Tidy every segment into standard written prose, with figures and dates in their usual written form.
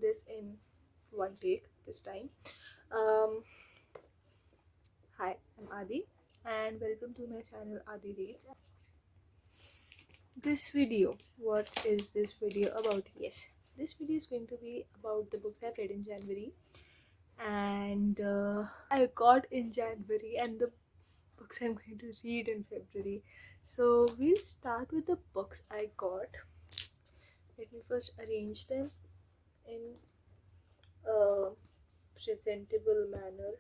this in one take this time. Hi, I'm Adi and welcome to my channel Adi Reads. This video, what is this video about? Yes, this video is going to be about the books I've read in January and I got in January, and the books I'm going to read in February. So we'll start with the books I got. Let me first arrange them in a presentable manner.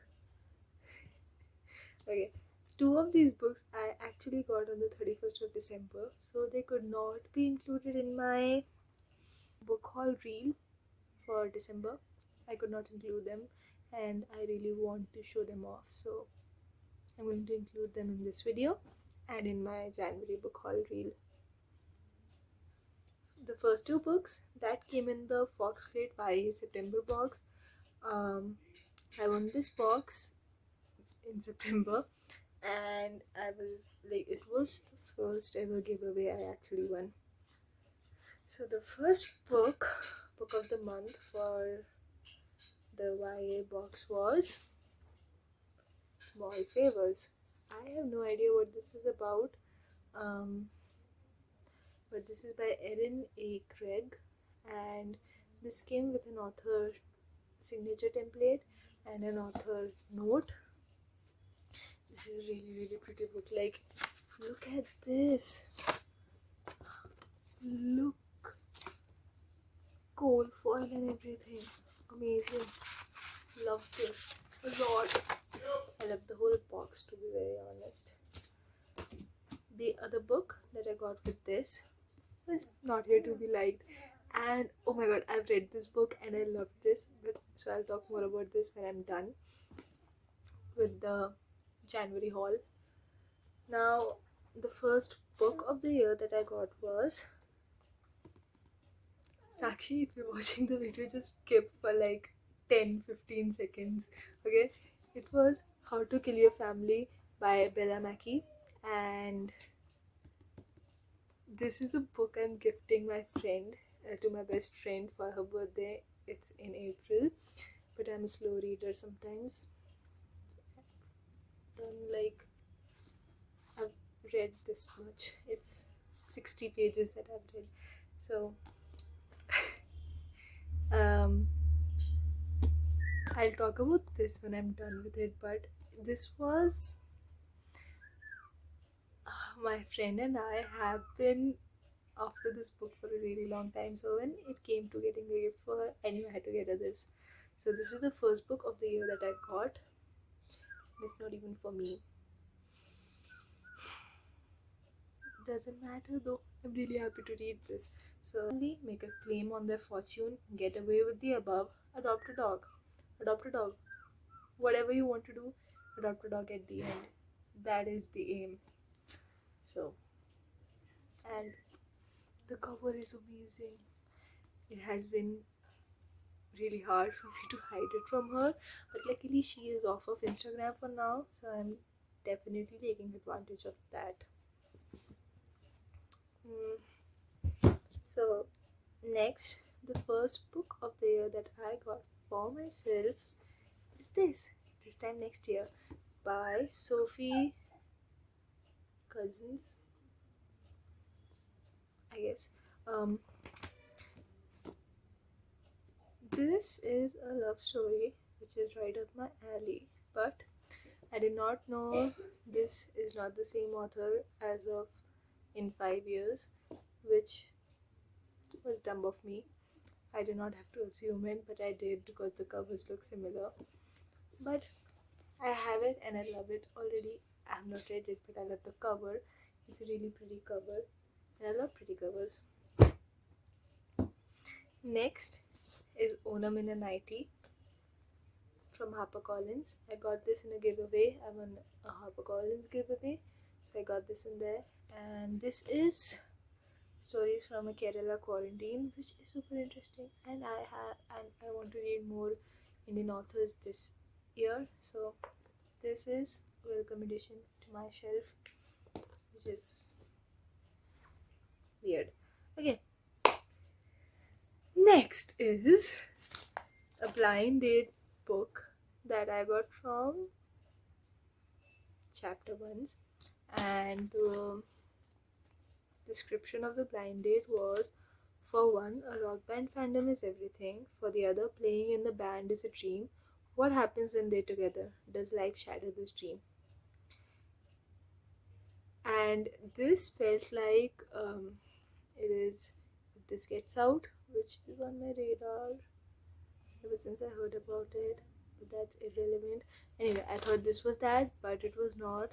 Okay, two of these books I actually got on the 31st of December, so they could not be included in my book haul reel for December. I could not include them, and I really want to show them off, so I'm going to include them in this video and in my January book haul reel. The first two books that came in the Fox Crate YA September box. I won this box in September, and I was like, it was the first ever giveaway I actually won. So the first book of the month for the YA box was Small Favors. I have no idea what this is about, but this is by Erin A. Craig, and this came with an author signature template and an author note. This is a really pretty book. Like, look at this. Look, gold foil and everything. Amazing. Love this a lot. I love the whole box, to be very honest. The other book that I got with this was Not Here to Be Liked, and oh my god, I've read this book and I love this, but so I'll talk more about this when I'm done with the January haul. Now, the first book of the year that I got was Sakshi. If you're watching the video, just skip for like 10-15 seconds. Okay, it was How to Kill Your Family by Bella Mackie, and this is a book I'm gifting my friend, to my best friend, for her birthday. It's in April, but I'm a slow reader sometimes. I've read this much. It's 60 pages that I've read. So I'll talk about this when I'm done with it, but this was my friend and I have been after this book for a really long time. So when it came to getting a gift for her, I knew I had to get her this. So this is the first book of the year that I got. It's not even for me. Doesn't matter though. I'm really happy to read this. So only make a claim on their fortune, get away with the above, adopt a dog. Adopt a dog. Whatever you want to do, adopt a dog at the end. That is the aim. So, and the cover is amazing. It has been really hard for me to hide it from her, but luckily she is off of Instagram for now, so I'm definitely taking advantage of that. So next, the first book of the year that I got for myself is this time next year, by Sophie Cousins, I guess. This is a love story which is right up my alley, but I did not know this is not the same author as of in 5 years, which was dumb of me. I did not have to assume it, but I did because the covers look similar. But I have it and I love it already. I have not read it, but I love the cover. It's a really pretty cover, and I love pretty covers. Next is Onam in a Nightie from HarperCollins. I got this in a giveaway. I won a HarperCollins giveaway, so I got this in there. And this is stories from a Kerala quarantine, which is super interesting. And I want to read more Indian authors this year, so this is a welcome addition to my shelf, which is weird. Okay. Next is a blind date book that I got from chapter ones, and the description of the blind date was: for one, a rock band fandom is everything. For the other, playing in the band is a dream. What happens when they're together? Does life shatter this dream? And this felt like it is, if this gets out, which is on my radar ever since I heard about it, but that's irrelevant. Anyway, I thought this was that, but it was not,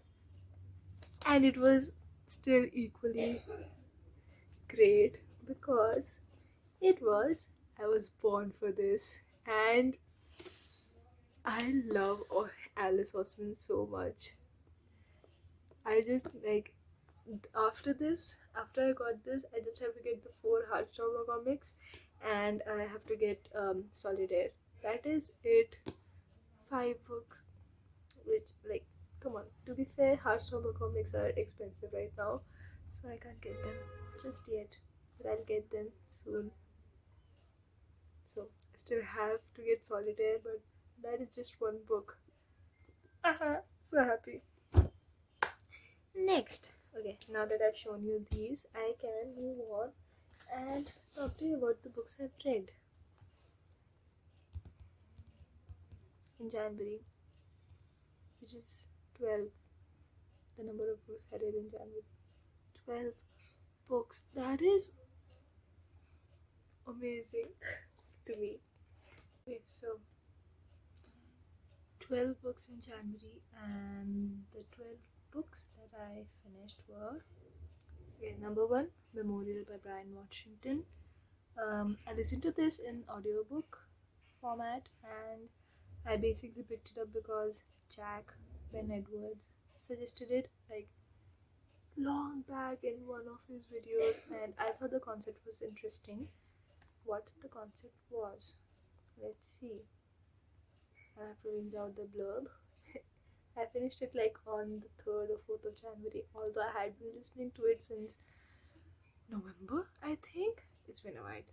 and it was still equally great because it was. I was born for this, and I love Alice Osman so much. I just like, after this, after I got this, I just have to get the 4 Heartstopper comics, and I have to get Solitaire. That is it. 5 books, which, like, come on. To be fair, Heartstopper comics are expensive right now, so I can't get them just yet. But I'll get them soon. So I still have to get Solitaire, but that is just one book. So happy. Next, okay, now that I've shown you these, I can move on and talk to you about the books I've read in January, which is 12, the number of books I read in January. 12 books. That is amazing to me. Okay, so 12 books in January, and the 12 books that I finished were, okay, number 1, Memorial by Brian Washington. I listened to this in audiobook format, and I basically picked it up because Jack Ben Edwards suggested it like long back in one of his videos, and I thought the concept was interesting. What the concept was, let's see. I have to read out the blurb. I finished it like on the 3rd or 4th of January, although I had been listening to it since November, I think. It's been a while.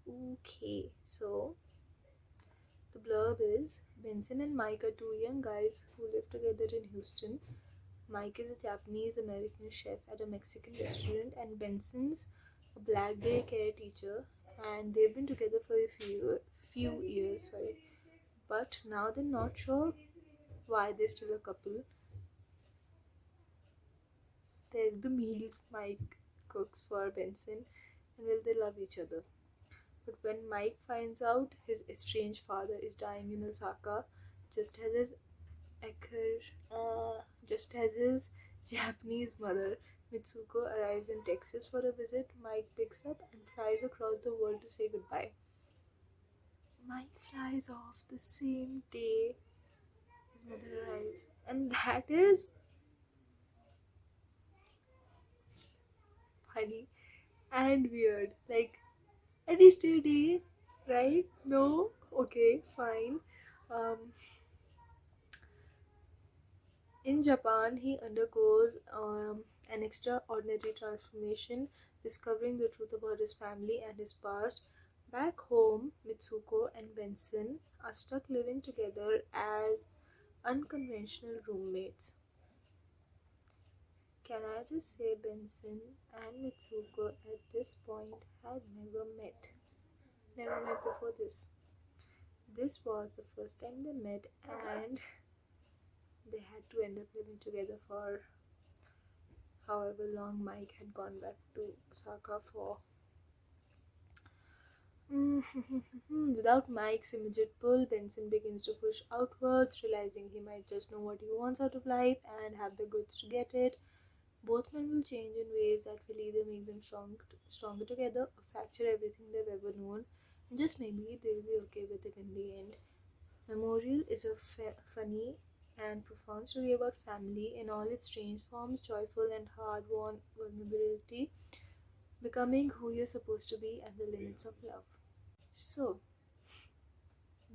Okay, so the blurb is: Benson and Mike are 2 young guys who live together in Houston. Mike is a Japanese American chef at a Mexican restaurant, and Benson's a black daycare teacher, and they've been together for a few years. Sorry, but now they're not sure why they're still a couple. There's the meals Mike cooks for Benson, and will they love each other? But when Mike finds out his estranged father is dying in Osaka, just as his just as his Japanese mother Mitsuko arrives in Texas for a visit, Mike picks up and flies across the world to say goodbye. Mike flies off the same day his mother arrives, and that is funny and weird. Like, at least a day, right? No? Okay, fine. Um, in Japan, he undergoes an extraordinary transformation, discovering the truth about his family and his past. Back home, Mitsuko and Benson are stuck living together as unconventional roommates. Can I just say, Benson and Mitsuko at this point had never met. Never met before this. This was the first time they met, and they had to end up living together for however long Mike had gone back to Osaka for. Without Mike's immediate pull, Benson begins to push outwards, realizing he might just know what he wants out of life and have the goods to get it. Both men will change in ways that will either make them stronger together or fracture everything they've ever known, and just maybe they'll be okay with it in the end. Memorial is a funny and profound story about family in all its strange forms, joyful and hard-won vulnerability, becoming who you're supposed to be, and the limits of love. So,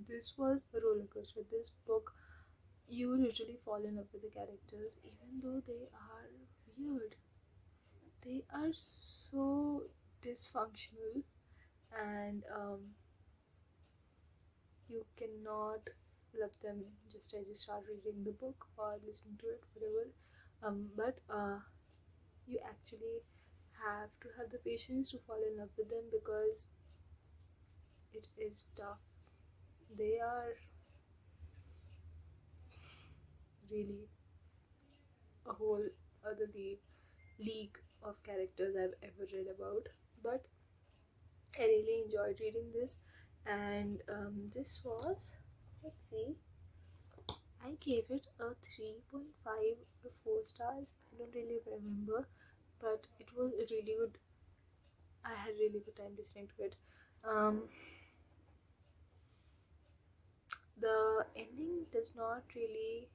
this was a roller coaster. This book, you literally fall in love with the characters, even though they are weird. They are so dysfunctional, and you cannot love them just as you start reading the book or listening to it, whatever. But you actually have to have the patience to fall in love with them because it is tough. They are really a whole other league of characters I've ever read about. But I really enjoyed reading this, and this was, let's see, I gave it a 3.5 or 4 stars. I don't really remember, but it was really good. I had really good time listening to it. Um, the ending does not really,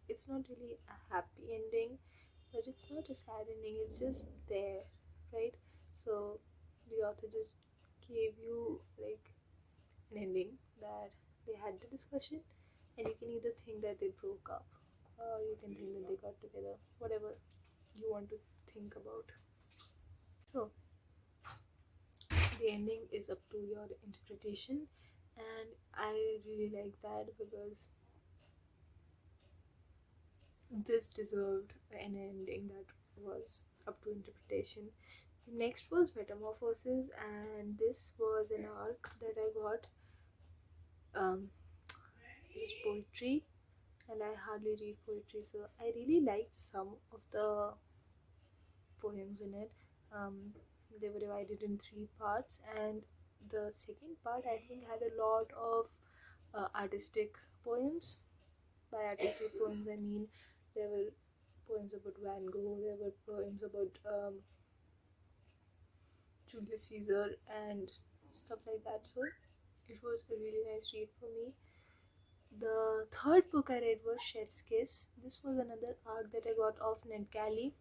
it's not really a happy ending, but it's not a sad ending, it's just there, right? So the author just gave you like an ending that they had the discussion, and you can either think that they broke up or you can think that they got together, whatever you want to think about. So the ending is up to your interpretation, and I really like that because this deserved an ending that was up to interpretation. The next was Metamorphosis, and this was an arc that I got. It was poetry, and I hardly read poetry, so I really liked some of the poems in it. They were divided in 3 parts, and the second part I think had a lot of artistic poems. By artistic poems, I mean there were poems about Van Gogh, there were poems about Julius Caesar, and stuff like that. So it was a really nice read for me. The third book I read was Chef's Kiss. This was another arc that I got off NetGalley,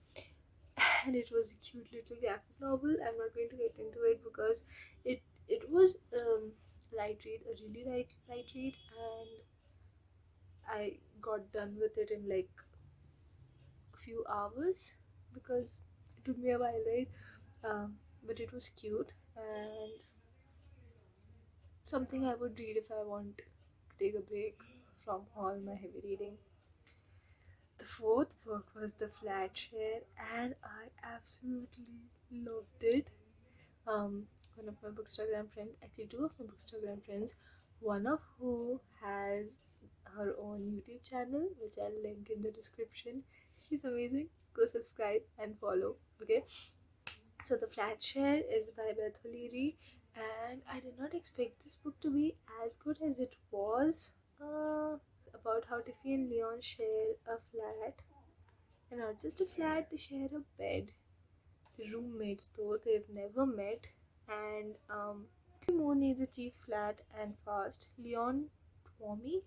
and it was a cute little graphic novel. I'm not going to get into it because it was light read, a really light read, and I got done with it in like a few hours because it took me a while, right? But it was cute and something I would read if I want to take a break from all my heavy reading. The fourth book was The Flat Share, and I absolutely loved it. One of my Bookstagram friends, actually two of my Bookstagram friends, one of who has her own YouTube channel, which I'll link in the description. She's amazing. Go subscribe and follow. Okay. So The Flat Share is by Beth O'Leary, and I did not expect this book to be as good as it was. About how Tiffy and Leon share a flat, and not just a flat, they share a bed. The roommates, though, they've never met, and Mo needs a cheap flat and fast. Leon Twomey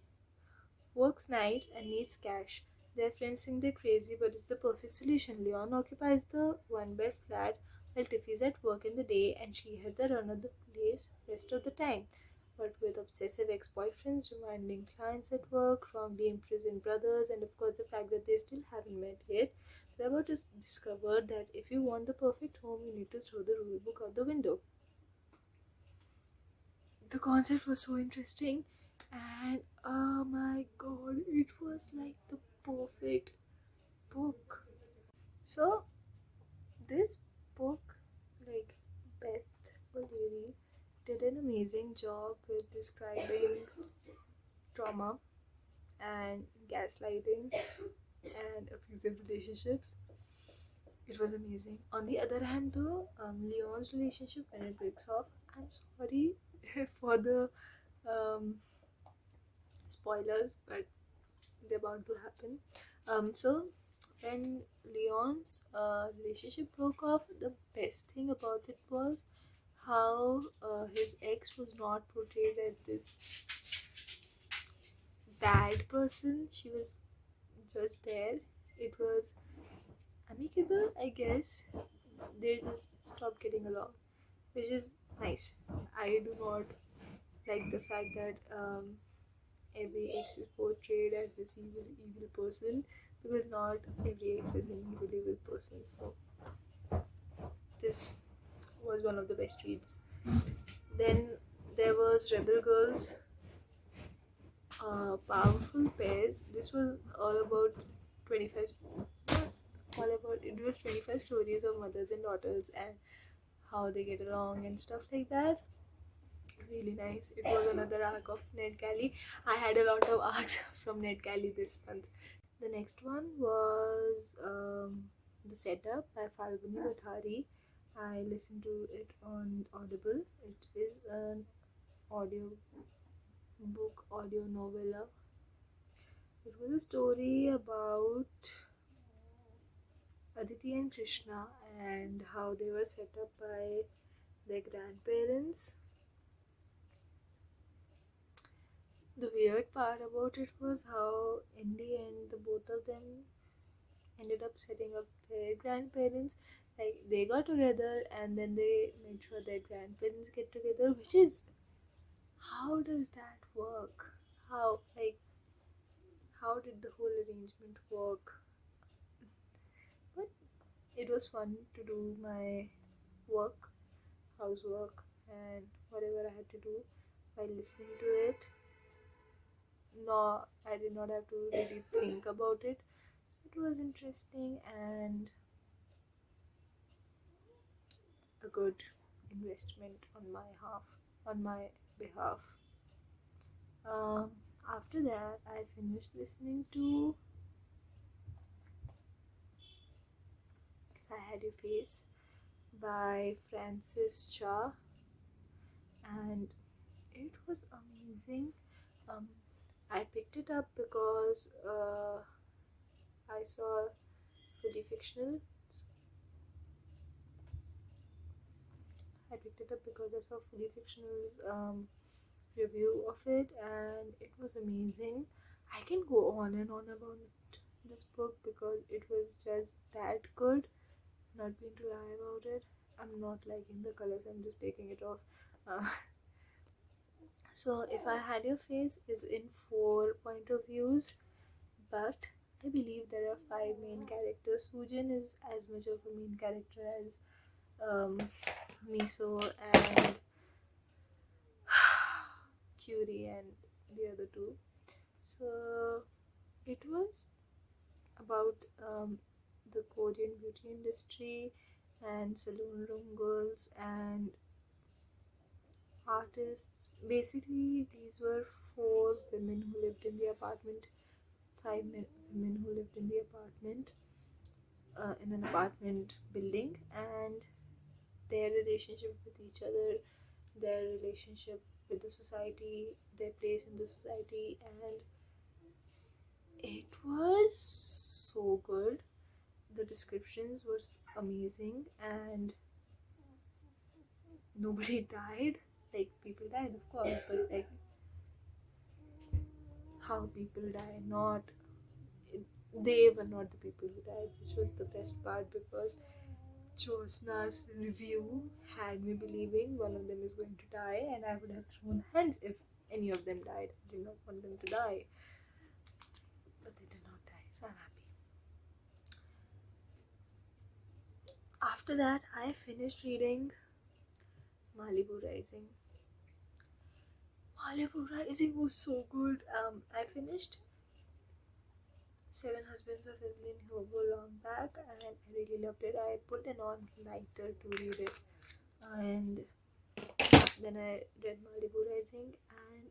works nights and needs cash. Their friends think they're crazy, but it's the perfect solution. Leon occupies the one bed flat while Tiffy's at work in the day and she has the run of the place rest of the time. But with obsessive ex boyfriends, demanding clients at work, wrongly imprisoned brothers, and of course the fact that they still haven't met yet, they're about to discover that if you want the perfect home, you need to throw the rule book out the window. The concept was so interesting, and oh my god, it was like the perfect book. So this book, like, Beth O'Leary did an amazing job with describing trauma and gaslighting and abusive relationships. It was amazing. On the other hand, though, Leon's relationship, when it breaks off, I'm sorry for the um, spoilers, but they're bound to happen. So when Leon's relationship broke off, the best thing about it was how his ex was not portrayed as this bad person. She was just there. It was amicable, I guess. They just stopped getting along, which is nice. I do not like the fact that every ex is portrayed as this evil person, because not every ex is an evil person. So this was one of the best reads Then there was Rebel Girls, Powerful Pairs. This was all about 25, all about, it was 25 stories of mothers and daughters and how they get along and stuff like that. Really nice. It was another arc of Ned Kelly. I had a lot of arcs from Ned Kelly this month. The next one was The Setup by Falguni Vathari. I listened to it on Audible. It is an audio book, audio novella. It was a story about Aditi and Krishna and how they were set up by their grandparents. The weird part about it was how, in the end, the both of them ended up setting up their grandparents. Like, they got together and then they made sure their grandparents get together, which is, how does that work? How, like, how did the whole arrangement work? But it was fun to do my work, housework, and whatever I had to do while listening to it. No, I did not have to really think about it. It was interesting and a good investment on my behalf. Um, After that, I finished listening to "If I Had Your Face" by Francis Cha, and it was amazing. Um, I picked it up because I saw Fully Fictional. I picked it up because I saw Fully Fictional's review of it, and it was amazing. I can go on and on about this book because it was just that good. Not going to lie about it. I'm not liking the colors, I'm just taking it off. Uh, so, If I Had Your Face is in 4 point of views, but I believe there are 5 main characters. Sujin is as much of a main character as um, Miso and Curie and the other two. So it was about the Korean beauty industry and saloon room girls and artists. Basically, these were 4 women who lived in the apartment, women who lived in the apartment, in an apartment building, and their relationship with each other, their relationship with the society, their place in the society, and it was so good. The descriptions was amazing, and nobody died. Like, people died, of course, but like how people die, not they were not the people who died, which was the best part because Josna's review had me believing one of them is going to die, and I would have thrown hands if any of them died. I did not want them to die, but they did not die, so I'm happy. After that, I finished reading Malibu Rising. Malibu Rising was so good. I finished Seven Husbands of Evelyn Hugo long back, and I really loved it. I put an all-nighter to read it, and then I read Malibu Rising, and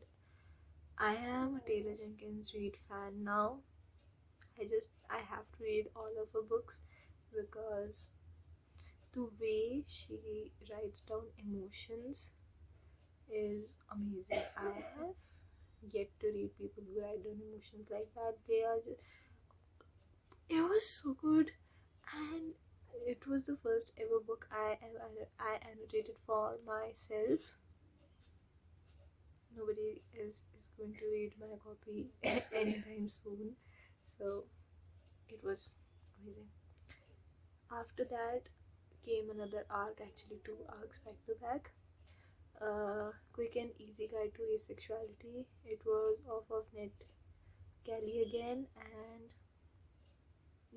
I am a Taylor Jenkins Reid fan now. I have to read all of her books because the way she writes down emotions is amazing. I have yet to read people who write down emotions like that. They are just, it was so good, and it was the first ever book I annotated for myself. Nobody else is going to read my copy anytime soon, so it was amazing. After that came another arc, actually 2 arcs back to back. Quick and Easy Guide to Asexuality. It was off of Ned Kelly again, and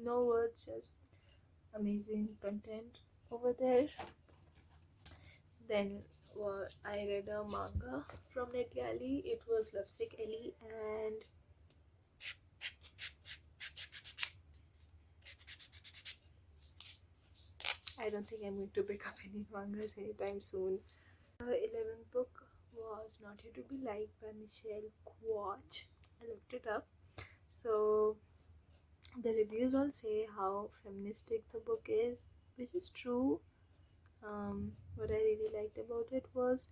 no words, just amazing content over there. Then I read a manga from NetGalley. It was Lovesick Ellie, and I don't think I'm going to pick up any mangas anytime soon. The 11th book was Not Here to Be Liked by Michelle Quach. I looked it up. So the reviews all say how feministic the book is, which is true. What I really liked about it was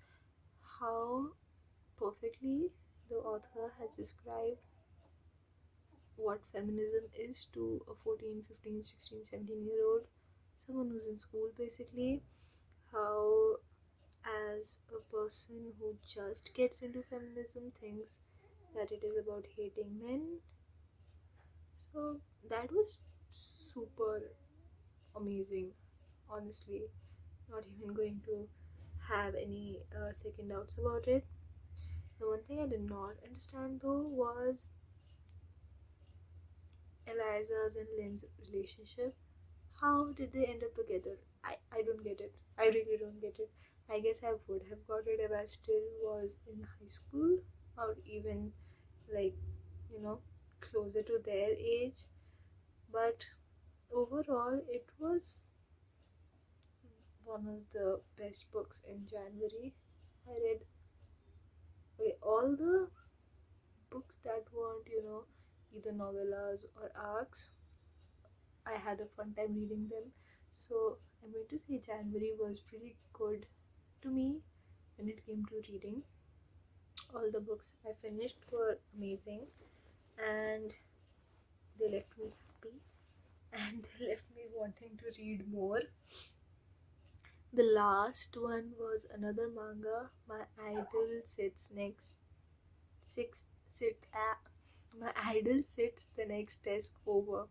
how perfectly the author has described what feminism is to a 14, 15, 16, 17 year old, someone who's in school basically. How, as a person who just gets into feminism, thinks that it is about hating men. So that was super amazing, honestly. Not even going to have any second doubts about it. The one thing I did not understand though was Eliza's and Lynn's relationship. How did they end up together? I don't get it. I really don't get it. I guess I would have got it if I still was in high school, or even like, you know, closer to their age. But overall, it was one of the best books in January. I read all the books that weren't, either novellas or arcs. I had a fun time reading them. So I'm going to say January was pretty good to me when it came to reading. All the books I finished were amazing, and they left me happy, and they left me wanting to read more. The last one was another manga. My idol sits next six sit ah, my idol sits the next desk over.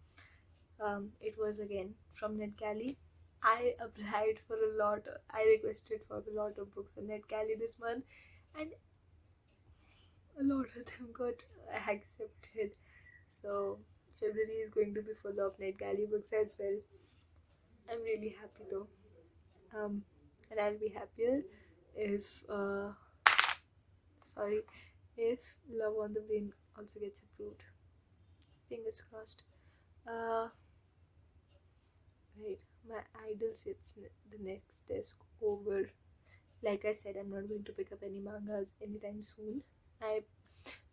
It was again from NetGalley. I applied for a lot. I requested for a lot of books on NetGalley this month, and a lot of them got accepted. So February is going to be full of NetGalley books as well. I'm really happy though. And I'll be happier if sorry, if Love on the Brain also gets approved. Fingers crossed. Uh, right. My idol sits the next desk over. Like I said, I'm not going to pick up any mangas anytime soon. I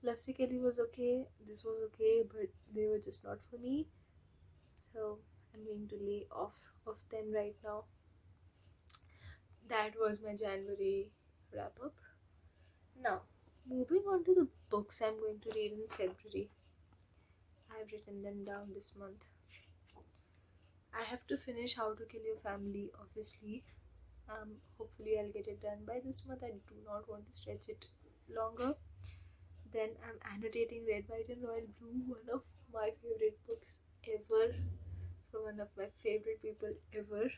Love Kelly was okay. This was okay, but they were just not for me. So I'm going to lay off of them right now. That was my January wrap up. Now, moving on to the books I'm going to read in February. I've written them down this month. I have to finish How to Kill Your Family, obviously. Hopefully, I'll get it done by this month. I do not want to stretch it longer. Then I'm annotating Red, White, and Royal Blue, one of my favorite books ever, from one of my favorite people ever.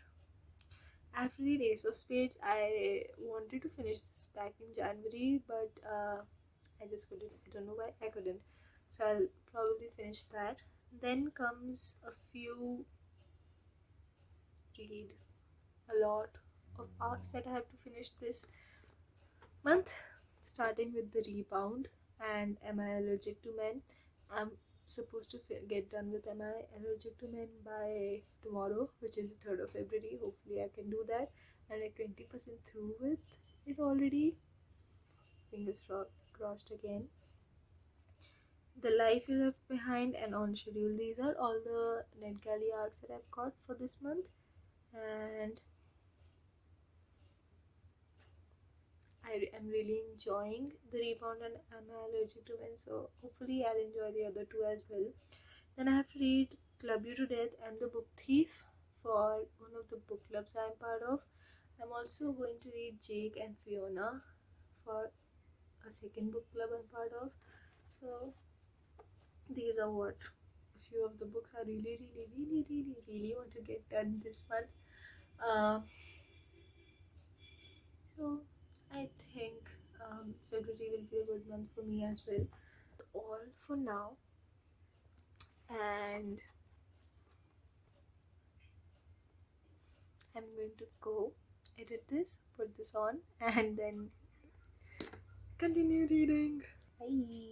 After read Ace of Spades, I wanted to finish this back in January, but I just couldn't. I don't know why I couldn't. So I'll probably finish that. Then comes a few read a lot of arcs that I have to finish this month, starting with The Rebound and Am I Allergic to Men. I'm supposed to get done with Am I Allergic to Men by tomorrow, which is the 3rd of February. Hopefully I can do that. I'm like 20% through with it already. Fingers crossed again. The Life You Left Behind and On Schedule. These are all the NetGalley arcs that I've got for this month. And I am really enjoying The Rebound and Am I Allergic to Men, so hopefully I'll enjoy the other two as well. Then I have to read Club You to Death and The Book Thief for one of the book clubs I'm part of. I'm also going to read Jake and Fiona for a second book club I'm part of. So these are what a few of the books I really want to get done this month. So I think February will be a good month for me as well. All for now, and I'm going to go edit this, put this on, and then continue reading. Bye.